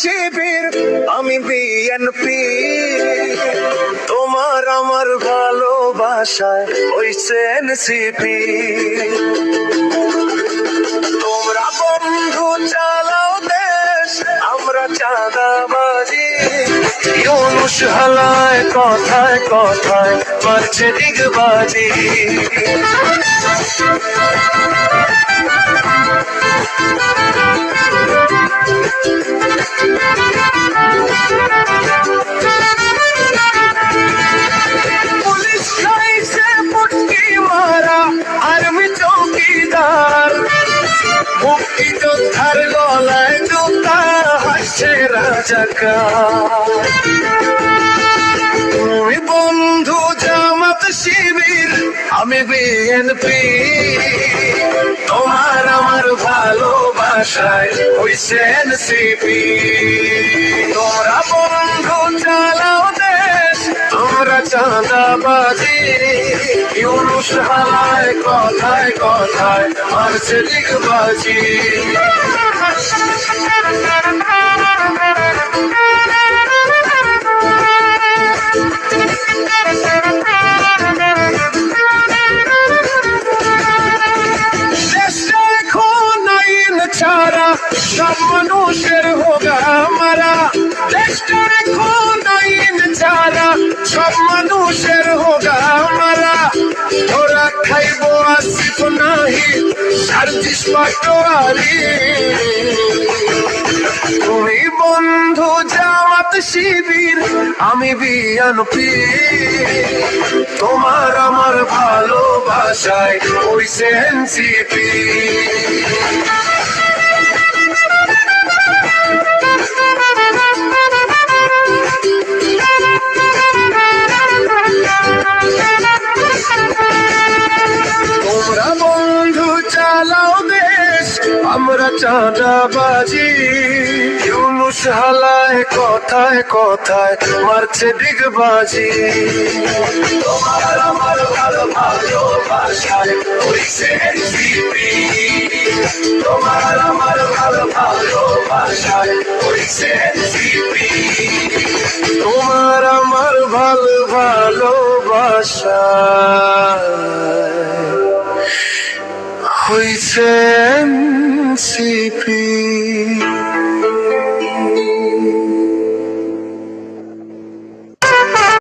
শিবির আমি বিএনপি, তোমার আমার ভালোবাসায় হইছে এনসিপি। তোমরা বন্ধু চালাও দেশ, আমরা চাঁদাবাজি। ইউনুস হালায় কথায় কথায় মারছে ডিগবাজি। পুলিশ খাইছে পুটকি মারা, আর্মি চৌকিদার, মুক্তিযোদ্ধার গলায় জুতা, হাসছে রাজাকার। তুমি বন্ধু জামাত শিবির আমি বিএনপি, তোমার আমার ভালোবাসায় হইছে এনসিপি। তোমরা বন্ধু চালাও দেশ, আমরা চাঁদাবাজি। ইউনুস হালায় কথায় কথায় মারছে ডিগবাজি। সব মানুষের হোগা মারা, দেশটা এখন আইন ছাড়া, সব মানুষের হোগা মারা। ওরা খাইব আসিফ নাহি সার্জিস পাটোয়ারি। তুমি বন্ধু জামাত শিবির আমি বিএনপি, তোমার আমার ভালোবাসায় হইছে এনসিপি। তোমরা বন্ধু চালাও দেশ, আমরা চাঁদাবাজি। ইউনুস হালায় কথায় কথায় মারছে ডিগবাজি। তোমার আমার ভালোবাসায় হইছে এনসিপি, তোমার আমার ভালোবাসায় হইছে এনসিপি। তোমার আমার ভালোবাসা